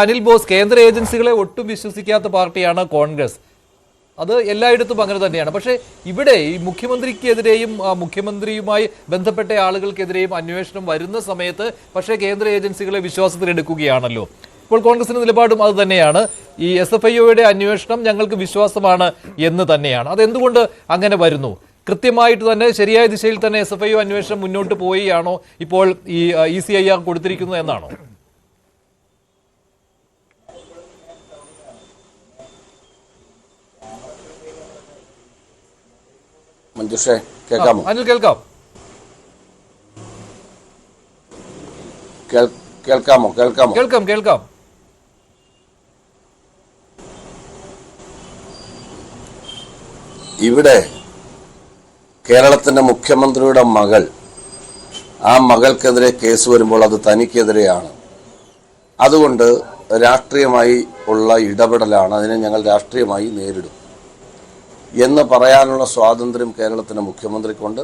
Anil boss കേന്ദ്ര ഏജൻസികളെ ഒട്ടും വിശ്വസിക്കാത്ത പാർട്ടിയാണ് കോൺഗ്രസ്. അത് എല്ലായിടത്തും അങ്ങനെ തന്നെയാണ്. പക്ഷേ ഇവിടെ ഈ മുഖ്യമന്ത്രിക്കെതിരെയും മുഖ്യമന്ത്രിയുമായി ബന്ധപ്പെട്ട ആളുകൾക്കെതിരെയും അന്വേഷണം വരുന്ന സമയത്ത് പക്ഷേ കേന്ദ്ര ഏജൻസികളെ വിശ്വാസത്തിലെടുക്കുകയാണല്ലോ. ഇപ്പോൾ കോൺഗ്രസിന്റെ നിലപാടും അത് തന്നെയാണ്. ഈ SFIOയുടെ അന്വേഷണം ഞങ്ങൾക്ക് വിശ്വാസമാണ് എന്ന് തന്നെയാണ്. അതെന്തുകൊണ്ട് അങ്ങനെ വരുന്നു? കൃത്യമായിട്ട് തന്നെ ശരിയായ ദിശയിൽ തന്നെ SFIO അന്വേഷണം മുന്നോട്ട് പോവുകയാണോ ഇപ്പോൾ ഈ ECIR കൊടുത്തിരിക്കുന്നത് എന്നാണോ? മഞ്ജുഷേ കേൾക്കാമോ? അനിൽ കേൾക്കാം. കേൾക്കാമോ? കേൾക്കാം കേൾക്കാം. ഇവിടെ കേരളത്തിന്റെ മുഖ്യമന്ത്രിയുടെ മകൾ, ആ മകൾക്കെതിരെ കേസ് വരുമ്പോൾ അത് തനിക്കെതിരെയാണ്. അതുകൊണ്ട് രാഷ്ട്രീയമായി ഉള്ള ഇടപെടലാണ്, അതിനെ ഞങ്ങൾ രാഷ്ട്രീയമായി നേരിടും എന്ന് പറയാനുള്ള സ്വാതന്ത്ര്യം കേരളത്തിൻ്റെ മുഖ്യമന്ത്രിക്കുണ്ട്,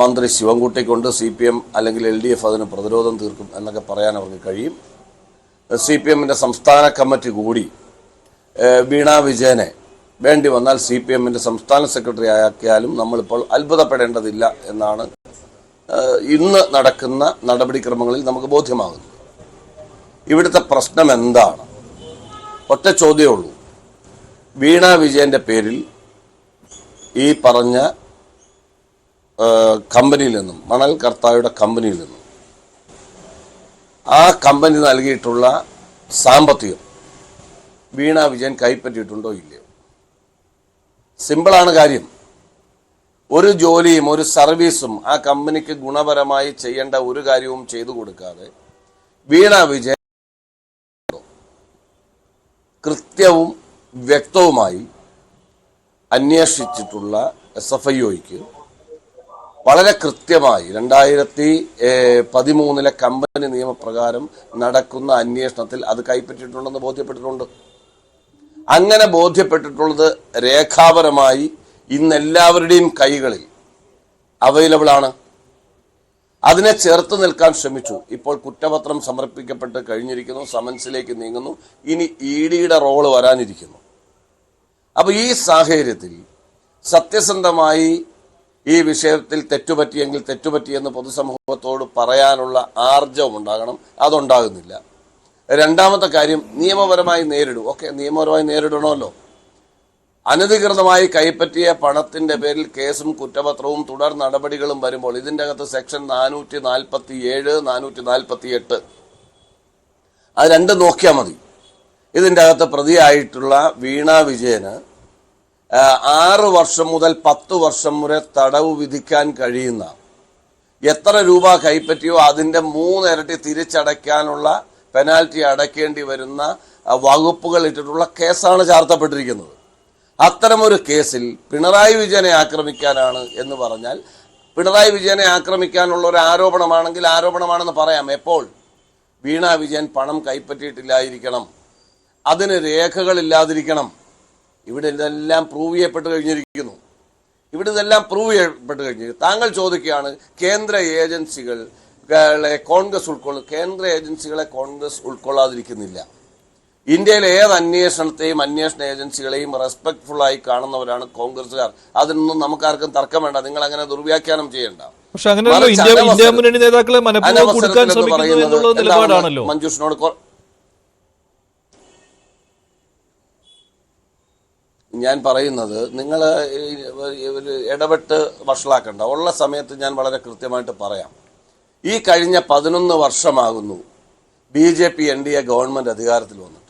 മന്ത്രി ശിവൻകുട്ടിക്കുണ്ട്. CPM അല്ലെങ്കിൽ LDF അതിന് പ്രതിരോധം തീർക്കും എന്നൊക്കെ പറയാൻ അവർക്ക് കഴിയും. CPMന്റെ സംസ്ഥാന കമ്മിറ്റി കൂടി വീണ വിജയനെ വേണ്ടി വന്നാൽ CPMന്റെ സംസ്ഥാന സെക്രട്ടറി ആക്കിയാലും നമ്മളിപ്പോൾ അത്ഭുതപ്പെടേണ്ടതില്ല എന്നാണ് ഇന്ന് നടക്കുന്ന നടപടിക്രമങ്ങളിൽ നമുക്ക് ബോധ്യമാകുന്നത്. ഇവിടുത്തെ പ്രശ്നം എന്താണ്? ഒറ്റ ചോദ്യമേ ഉള്ളൂ. വീണ വിജയന്റെ പേരിൽ ഈ പറഞ്ഞ കമ്പനിയിൽ നിന്നും, മണൽ കർത്തായുടെ കമ്പനിയിൽ നിന്നും, ആ കമ്പനി നൽകിയിട്ടുള്ള സാമ്പത്തികം വീണ വിജയൻ കൈപ്പറ്റിയിട്ടുണ്ടോ ഇല്ലയോ? സിമ്പിളാണ് കാര്യം. ഒരു ജോലിയും ഒരു സർവീസും ആ കമ്പനിക്ക് ഗുണപരമായി ചെയ്യേണ്ട ഒരു കാര്യവും ചെയ്തു കൊടുക്കാതെ വീണ വിജയൻ കൃത്യവും വ്യക്തവുമായി അന്വേഷിച്ചിട്ടുള്ള SFIOയ്ക്ക് വളരെ കൃത്യമായി 2013 കമ്പനി നിയമപ്രകാരം നടക്കുന്ന അന്വേഷണത്തിൽ അത് കൈപ്പറ്റിയിട്ടുണ്ടെന്ന് ബോധ്യപ്പെട്ടിട്ടുണ്ട്. അങ്ങനെ ബോധ്യപ്പെട്ടിട്ടുള്ളത് രേഖാപരമായി ഇന്നെല്ലാവരുടെയും കൈകളിൽ അവൈലബിൾ ആണ്. അതിനെ ചേർത്ത് നിൽക്കാൻ ശ്രമിച്ചു. ഇപ്പോൾ കുറ്റപത്രം സമർപ്പിക്കപ്പെട്ട് കഴിഞ്ഞിരിക്കുന്നു, സമൻസിലേക്ക് നീങ്ങുന്നു, ഇനി EDയുടെ റോള് വരാനിരിക്കുന്നു. അപ്പോൾ ഈ സാഹചര്യത്തിൽ സത്യസന്ധമായി ഈ വിഷയത്തിൽ തെറ്റുപറ്റിയെങ്കിൽ തെറ്റുപറ്റിയെന്ന് പൊതുസമൂഹത്തോട് പറയാനുള്ള ആർജവം ഉണ്ടാകണം. അതുണ്ടാകുന്നില്ല. രണ്ടാമത്തെ കാര്യം, നിയമപരമായി നേരിടും. ഓക്കെ, നിയമപരമായി നേരിടണമല്ലോ. അനധികൃതമായി കൈപ്പറ്റിയ പണത്തിന്റെ പേരിൽ കേസും കുറ്റപത്രവും തുടർ നടപടികളും വരുമ്പോൾ ഇതിൻ്റെ അകത്ത് സെക്ഷൻ 447, 448 അത് രണ്ടും നോക്കിയാൽ മതി. ഇതിൻ്റെ അകത്ത് പ്രതിയായിട്ടുള്ള വീണ വിജയന് 6 വർഷം മുതൽ 10 വർഷം വരെ തടവ് വിധിക്കാൻ കഴിയുന്ന, എത്ര രൂപ കൈപ്പറ്റിയോ അതിൻ്റെ 3 ഇരട്ടി തിരിച്ചടയ്ക്കാനുള്ള പെനാൽറ്റി അടയ്ക്കേണ്ടി വരുന്ന വകുപ്പുകൾ ഇട്ടിട്ടുള്ള കേസാണ് ചാർത്തപ്പെട്ടിരിക്കുന്നത്. അത്തരമൊരു കേസിൽ പിണറായി വിജയനെ ആക്രമിക്കാനാണ് എന്ന് പറഞ്ഞാൽ, പിണറായി വിജയനെ ആക്രമിക്കാനുള്ള ഒരു ആരോപണമാണെങ്കിൽ ആരോപണമാണെന്ന് പറയാം. എപ്പോൾ? വീണ വിജയൻ പണം കൈപ്പറ്റിയിട്ടില്ലായിരിക്കണം, അതിന് രേഖകളില്ലാതിരിക്കണം. ഇവിടെ ഇതെല്ലാം പ്രൂവ് ചെയ്യപ്പെട്ട് കഴിഞ്ഞിരിക്കുന്നു. താങ്കൾ ചോദിക്കുകയാണ് കേന്ദ്ര ഏജൻസികളെ കോൺഗ്രസ് കേന്ദ്ര ഏജൻസികളെ കോൺഗ്രസ് ഉൾക്കൊള്ളാതിരിക്കുന്നില്ല. ഇന്ത്യയിലെ ഏത് അന്വേഷണത്തെയും അന്വേഷണ ഏജൻസികളെയും റെസ്പെക്ട്ഫുൾ ആയി കാണുന്നവരാണ് കോൺഗ്രസുകാർ. അതിനൊന്നും നമുക്കാർക്കും തർക്കം വേണ്ട. നിങ്ങൾ അങ്ങനെ ദുർവ്യാഖ്യാനം ചെയ്യണ്ട. മഞ്ജുഷിനോട് ഞാൻ പറയുന്നത്, നിങ്ങൾ ഇടപെട്ട് വഷളാക്കണ്ട. ഉള്ള സമയത്ത് ഞാൻ വളരെ കൃത്യമായിട്ട് പറയാം. ഈ കഴിഞ്ഞ 11 വർഷമാകുന്നു BJP NDA ഗവൺമെന്റ് അധികാരത്തിൽ വന്നിട്ട്.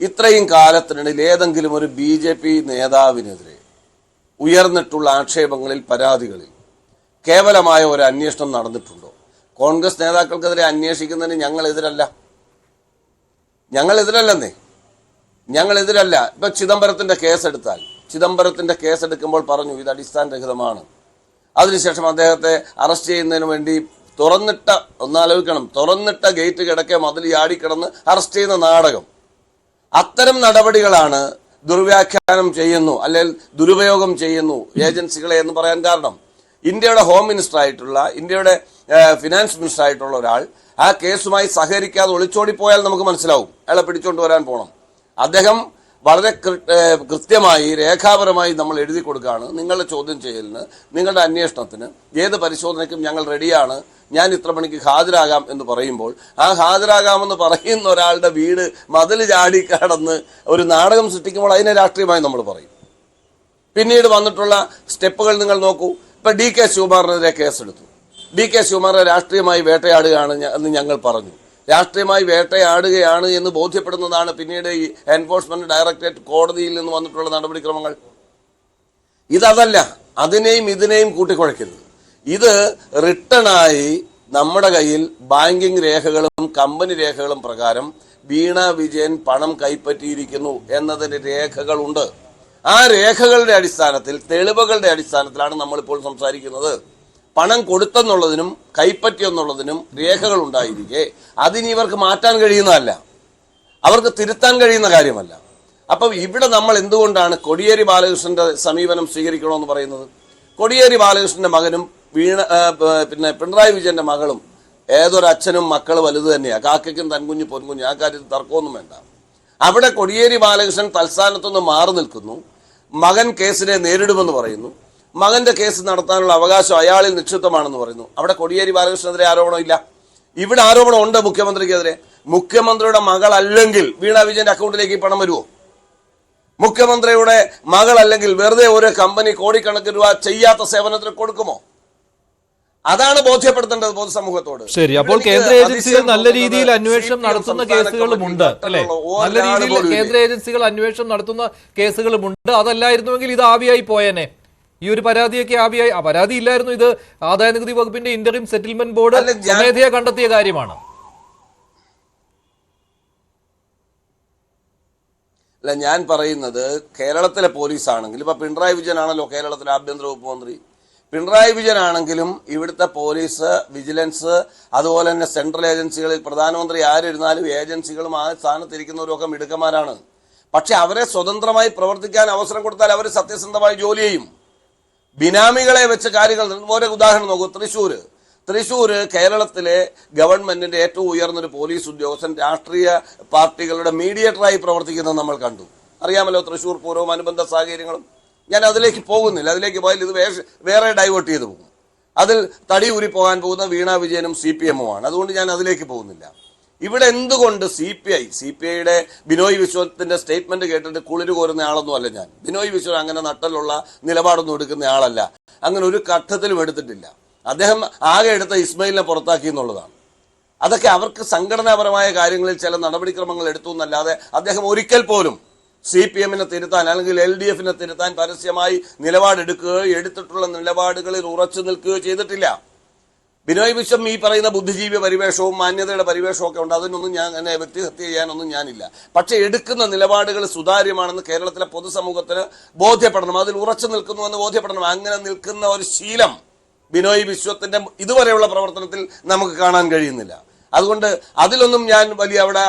ഇത്രയും കാലത്തിനിടയിൽ ഏതെങ്കിലും ഒരു BJP നേതാവിനെതിരെ ഉയർന്നിട്ടുള്ള ആക്ഷേപങ്ങളിൽ, പരാതികളിൽ കേവലമായ ഒരു അന്വേഷണം നടന്നിട്ടുണ്ടോ? കോൺഗ്രസ് നേതാക്കൾക്കെതിരെ അന്വേഷിക്കുന്നതിന് ഞങ്ങളെതിരല്ല. ഇപ്പൊ ചിദംബരത്തിന്റെ കേസെടുത്താൽ, ചിദംബരത്തിന്റെ കേസെടുക്കുമ്പോൾ പറഞ്ഞു ഇത് അടിസ്ഥാനരഹിതമാണ്. അതിനുശേഷം അദ്ദേഹത്തെ അറസ്റ്റ് ചെയ്യുന്നതിന് വേണ്ടി തുറന്നിട്ട ഗേറ്റ് കിടക്കെ മതിൽ ചാടിക്കിടന്ന് അറസ്റ്റ് ചെയ്യുന്ന നാടകം. അത്തരം നടപടികളാണ് ദുർവ്യാഖ്യാനം ചെയ്യുന്നു, അല്ലെങ്കിൽ ദുരുപയോഗം ചെയ്യുന്നു ഏജൻസികളെ എന്ന് പറയാൻ കാരണം. ഇന്ത്യയുടെ ഹോം മിനിസ്റ്റർ ആയിട്ടുള്ള, ഇന്ത്യയുടെ ഫിനാൻസ് മിനിസ്റ്റർ ആയിട്ടുള്ള ഒരാൾ ആ കേസുമായി സഹകരിക്കാതെ ഒളിച്ചോടിപ്പോയാൽ നമുക്ക് മനസ്സിലാവും അയാളെ പിടിച്ചോണ്ട് വരാൻ പോകണം. അദ്ദേഹം വളരെ കൃത്യമായി രേഖാപരമായി നമ്മൾ എഴുതി കൊടുക്കുകയാണ്, നിങ്ങളുടെ ചോദ്യം ചെയ്യലിന്, നിങ്ങളുടെ അന്വേഷണത്തിന്, ഏത് പരിശോധനയ്ക്കും ഞങ്ങൾ റെഡിയാണ്, ഞാൻ ഇത്ര മണിക്ക് ഹാജരാകാം എന്ന് പറയുമ്പോൾ ആ ഹാജരാകാമെന്ന് പറയുന്ന ഒരാളുടെ വീട് മതിൽ ചാടി കടന്ന് ഒരു നാടകം സൃഷ്ടിക്കുമ്പോൾ അതിനെ രാഷ്ട്രീയമായി നമ്മൾ പറയും. പിന്നീട് വന്നിട്ടുള്ള സ്റ്റെപ്പുകൾ നിങ്ങൾ നോക്കൂ. ഇപ്പൊ DK ശിവകുമാറിനെതിരെ കേസെടുത്തു. DK ശിവകുമാറിനെ രാഷ്ട്രീയമായി വേട്ടയാടുകയാണ് എന്ന് ഞങ്ങൾ പറഞ്ഞു. രാഷ്ട്രീയമായി വേട്ടയാടുകയാണ് എന്ന് ബോധ്യപ്പെടുന്നതാണ് പിന്നീട് ഈ എൻഫോഴ്സ്മെന്റ് ഡയറക്ടറേറ്റ് കോടതിയിൽ നിന്ന് വന്നിട്ടുള്ള നടപടിക്രമങ്ങൾ. ഇതല്ല, അതിനെയും ഇതിനെയും കൂട്ടിക്കുഴയ്ക്കരുത്. ഇത് റിട്ടേണായി നമ്മുടെ കയ്യിൽ ബാങ്കിങ് രേഖകളും കമ്പനി രേഖകളും പ്രകാരം വീണ വിജയൻ പണം കൈപ്പറ്റിയിരിക്കുന്നു എന്നതിന് രേഖകളുണ്ട്. ആ രേഖകളുടെ അടിസ്ഥാനത്തിൽ, തെളിവുകളുടെ അടിസ്ഥാനത്തിലാണ് നമ്മളിപ്പോൾ സംസാരിക്കുന്നത്. പണം കൊടുത്തെന്നുള്ളതിനും കൈപ്പറ്റിയെന്നുള്ളതിനും രേഖകൾ ഉണ്ടായിരിക്കെ അതിന് ഇവർക്ക് മാറ്റാൻ കഴിയുന്നതല്ല, അവർക്ക് തിരുത്താൻ കഴിയുന്ന കാര്യമല്ല. അപ്പം ഇവിടെ നമ്മൾ എന്തുകൊണ്ടാണ് കോടിയേരി ബാലകൃഷ്ണന്റെ സമീപനം സ്വീകരിക്കണമെന്ന് പറയുന്നത്? കോടിയേരി ബാലകൃഷ്ണന്റെ മകനും പിണറായി വിജയന്റെ മകളും ഏതൊരച്ഛനും മക്കൾ വലുത് തന്നെയാണ്. കാക്കയ്ക്കും തൻകുഞ്ഞ് പൊൻകുഞ്ഞ്, ആ കാര്യത്തിൽ തർക്കമൊന്നും വേണ്ട. അവിടെ കോടിയേരി ബാലകൃഷ്ണൻ തൽസ്ഥാനത്തുനിന്ന് മാറി നിൽക്കുന്നു. മകൻ കേസിനെ നേരിടുമെന്ന് പറയുന്നു. മകന്റെ കേസ് നടത്താനുള്ള അവകാശം അയാളിൽ നിക്ഷിപ്തമാണെന്ന് പറയുന്നു. അവിടെ കോടിയേരി ബാലകൃഷ്ണനെതിരെ ആരോപണമില്ല. ഇവിടെ ആരോപണം ഉണ്ട് മുഖ്യമന്ത്രിക്കെതിരെ. മുഖ്യമന്ത്രിയുടെ മകൾ അല്ലെങ്കിൽ വീണ വിജയന്റെ അക്കൗണ്ടിലേക്ക് ഈ പണം വരുമോ? മുഖ്യമന്ത്രിയുടെ മകൾ അല്ലെങ്കിൽ വെറുതെ ഒരു കമ്പനി കോടിക്കണക്കിന് രൂപ ചെയ്യാത്ത സേവനത്തിന് കൊടുക്കുമോ? അതാണ് ബോധ്യപ്പെടുത്തേണ്ടത് പൊതുസമൂഹത്തോട്. ശരി, അപ്പോൾ കേന്ദ്ര ഏജൻസികൾ നല്ല രീതിയിൽ അന്വേഷണം നടത്തുന്ന കേസുകളുമുണ്ട് അല്ലെ? നല്ല രീതിയിൽ കേന്ദ്ര ഏജൻസികൾ അന്വേഷണം നടത്തുന്ന കേസുകളുമുണ്ട്. അതല്ലായിരുന്നുവെങ്കിൽ ഇത് ആവിയായി പോയേനെ. ഈ ഒരു പരാതിയൊക്കെ ആവിയായി, പരാതി ഇല്ലായിരുന്നു. ഇത് ആദായ നികുതി വകുപ്പിന്റെ ഇന്ററിം സെറ്റിൽമെന്റ് ബോർഡ് സ്വമേധയാ കണ്ടെത്തിയ കാര്യമാണ്. അല്ല, ഞാൻ പറയുന്നത് കേരളത്തിലെ പോലീസ് ആണെങ്കിലും, ഇപ്പൊ പിണറായി വിജയനാണല്ലോ കേരളത്തിലെ ആഭ്യന്തര വകുപ്പ് മന്ത്രി. പിണറായി വിജയനാണെങ്കിലും ഇവിടുത്തെ പോലീസ്, വിജിലൻസ്, അതുപോലെ തന്നെ സെൻട്രൽ ഏജൻസികളിൽ പ്രധാനമന്ത്രി ആരിരുന്നാലും ഏജൻസികളും ആ സ്ഥാനത്തിരിക്കുന്നവരും ഒക്കെ മിടുക്കന്മാരാണ്. പക്ഷെ അവരെ സ്വതന്ത്രമായി പ്രവർത്തിക്കാൻ അവസരം കൊടുത്താൽ അവർ സത്യസന്ധമായി ജോലി ചെയ്യും. ബിനാമികളെ വെച്ച് കാര്യങ്ങൾ, ഓരോ ഉദാഹരണം നോക്കൂ. തൃശ്ശൂര് കേരളത്തിലെ ഗവൺമെന്റിന്റെ ഏറ്റവും ഉയർന്നൊരു പോലീസ് ഉദ്യോഗസ്ഥൻ രാഷ്ട്രീയ പാർട്ടികളുടെ മീഡിയേറ്ററായി പ്രവർത്തിക്കുന്നത് നമ്മൾ കണ്ടു. അറിയാമല്ലോ തൃശ്ശൂർ പൂരവും അനുബന്ധ സാഹചര്യങ്ങളും. ഞാൻ അതിലേക്ക് പോകുന്നില്ല. അതിലേക്ക് പോയാൽ ഇത് വേറെ ഡൈവേർട്ട് ചെയ്തു പോകും. അതിൽ തടി ഊരിപ്പോകാൻ പോകുന്ന വീണ വിജയനും CPM-ഉമാണ്. അതുകൊണ്ട് ഞാൻ അതിലേക്ക് പോകുന്നില്ല. ഇവിടെ എന്തുകൊണ്ട് CPIയുടെ ബിനോയ് വിശ്വത്തിന്റെ സ്റ്റേറ്റ്മെന്റ് കേട്ടിട്ട് കുളിര് കോരുന്ന ആളൊന്നും അല്ല ഞാൻ. ബിനോയ് വിശ്വം അങ്ങനെ നട്ടലുള്ള നിലപാടൊന്നും എടുക്കുന്ന ആളല്ല. അങ്ങനെ ഒരു ഘട്ടത്തിലും എടുത്തിട്ടില്ല. അദ്ദേഹം ആകെ എടുത്ത ഇസ്മയിലിനെ പുറത്താക്കി എന്നുള്ളതാണ്. അതൊക്കെ അവർക്ക് സംഘടനാപരമായ കാര്യങ്ങളിൽ ചില നടപടിക്രമങ്ങൾ എടുത്തു എന്നല്ലാതെ അദ്ദേഹം ഒരിക്കൽ പോലും CPM-നെ തിരുത്താൻ അല്ലെങ്കിൽ LDF-നെ തിരുത്താൻ പരസ്യമായി നിലപാടെടുക്കുകയോ എടുത്തിട്ടുള്ള നിലപാടുകളിൽ ഉറച്ചു നിൽക്കുകയോ ചെയ്തിട്ടില്ല. ബിനോയ് വിശ്വം ഈ പറയുന്ന ബുദ്ധിജീവി പരിവേഷവും മാന്യതയുടെ പരിവേഷവും ഒക്കെ ഉണ്ട്. അതിനൊന്നും ഞാൻ എന്നെ വ്യക്തിഹത്യ ചെയ്യാനൊന്നും ഞാനില്ല. പക്ഷെ എടുക്കുന്ന നിലപാടുകൾ സുതാര്യമാണെന്ന് കേരളത്തിലെ പൊതുസമൂഹത്തിന് ബോധ്യപ്പെടണം. അതിൽ ഉറച്ചു നിൽക്കുന്നുവെന്ന് ബോധ്യപ്പെടണം. അങ്ങനെ നിൽക്കുന്ന ഒരു ശീലം ബിനോയ് വിശ്വത്തിന്റെ ഇതുവരെയുള്ള പ്രവർത്തനത്തിൽ നമുക്ക് കാണാൻ കഴിയുന്നില്ല. അതുകൊണ്ട് അതിലൊന്നും ഞാൻ വലിയ അവിടെ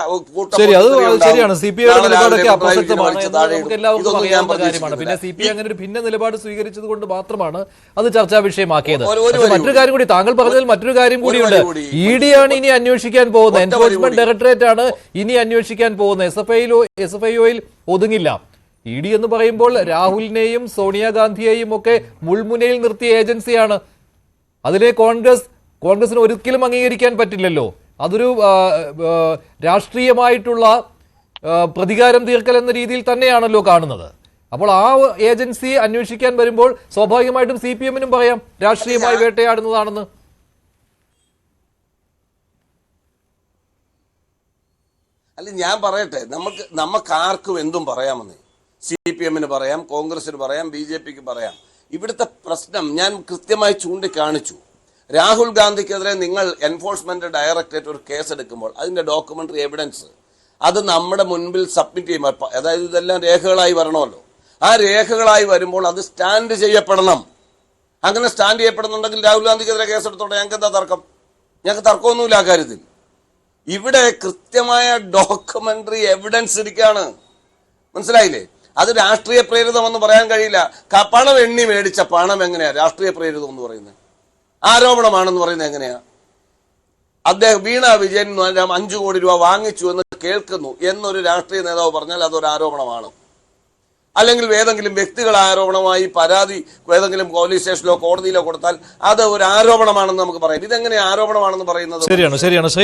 ശരിയാണ്. CPIയുടെ നിലപാടൊക്കെ അപ്രസക്തമാണ് എന്ന് നമുക്ക് എല്ലാവർക്കും അറിയാവുന്ന കാര്യമാണ്. പിന്നെ CPI അങ്ങനെ ഒരു ഭിന്ന നിലപാട് സ്വീകരിച്ചത് കൊണ്ട് മാത്രമാണ് അത് ചർച്ചാ വിഷയമാക്കിയത്. മറ്റൊരു കാര്യം കൂടി, താങ്കൾ പറഞ്ഞതിൽ മറ്റൊരു കാര്യം കൂടിയുണ്ട്. ED ആണ് ഇനി അന്വേഷിക്കാൻ പോകുന്നത്. എൻഫോഴ്സ്മെന്റ് ഡയറക്ടറേറ്റ് ആണ് ഇനി അന്വേഷിക്കാൻ പോകുന്നത്. SFIOയിൽ ഒതുങ്ങില്ല. ED എന്ന് പറയുമ്പോൾ രാഹുലിനെയും സോണിയാഗാന്ധിയെയും ഒക്കെ മുൾമുനയിൽ നിർത്തിയ ഏജൻസിയാണ്. അതിനെ കോൺഗ്രസിന് ഒരിക്കലും അംഗീകരിക്കാൻ പറ്റില്ലല്ലോ. അതൊരു രാഷ്ട്രീയമായിട്ടുള്ള പ്രതികാരം തീർക്കൽ എന്ന രീതിയിൽ തന്നെയാണല്ലോ കാണുന്നത്. അപ്പോൾ ആ ഏജൻസി അന്വേഷിക്കാൻ വരുമ്പോൾ സ്വാഭാവികമായിട്ടും CPM-നും പറയാം രാഷ്ട്രീയമായി വേട്ടയാടുന്നതാണെന്ന്. അല്ല, ഞാൻ പറയട്ടെ, നമുക്ക് ആർക്കും എന്തും പറയാമെന്ന്. CPM-ന് പറയാം, കോൺഗ്രസിന് പറയാം, BJPക്ക് പറയാം. ഇവിടുത്തെ പ്രശ്നം ഞാൻ കൃത്യമായി ചൂണ്ടിക്കാണിച്ചു. രാഹുൽ ഗാന്ധിക്കെതിരെ നിങ്ങൾ എൻഫോഴ്സ്മെന്റ് ഡയറക്ടറേറ്റ് ഒരു കേസെടുക്കുമ്പോൾ അതിന്റെ ഡോക്യുമെന്ററി എവിഡൻസ് അത് നമ്മുടെ മുൻപിൽ സബ്മിറ്റ് ചെയ്യുമ്പോൾ, അതായത് ഇതെല്ലാം രേഖകളായി വരണമല്ലോ. ആ രേഖകളായി വരുമ്പോൾ അത് സ്റ്റാൻഡ് ചെയ്യപ്പെടണം. അങ്ങനെ സ്റ്റാൻഡ് ചെയ്യപ്പെടുന്നുണ്ടെങ്കിൽ രാഹുൽ ഗാന്ധിക്കെതിരെ കേസെടുത്തോട്ടെ. ഞങ്ങൾക്ക് എന്താ തർക്കം? ഞങ്ങൾക്ക് തർക്കമൊന്നുമില്ല ആ കാര്യത്തിൽ. ഇവിടെ കൃത്യമായ ഡോക്യുമെന്ററി എവിഡൻസ് ഇരിക്കുകയാണ്. മനസ്സിലായില്ലേ? അത് രാഷ്ട്രീയ പ്രേരിതമെന്ന് പറയാൻ കഴിയില്ല. പണം എണ്ണി മേടിച്ച പണം എങ്ങനെയാ രാഷ്ട്രീയ പ്രേരിതം എന്ന് പറയുന്നത്? ആരോപണമാണെന്ന് പറയുന്നത് എങ്ങനെയാ? അദ്ദേഹം വീണ വിജയൻ 5 കോടി രൂപ വാങ്ങിച്ചു എന്ന് കേൾക്കുന്നു എന്നൊരു രാഷ്ട്രീയ നേതാവ് പറഞ്ഞാൽ അതൊരു ആരോപണമാണ്. അല്ലെങ്കിൽ ഏതെങ്കിലും വ്യക്തികൾ ആരോപണമായി പരാതി ഏതെങ്കിലും പോലീസ് സ്റ്റേഷനിലോ കോടതിയിലോ കൊടുത്താൽ അത് ഒരു ആരോപണമാണെന്ന് നമുക്ക് പറയാം. ഇതെങ്ങനെ ആരോപണമാണെന്ന് പറയുന്നത്? ശരിയാണ്.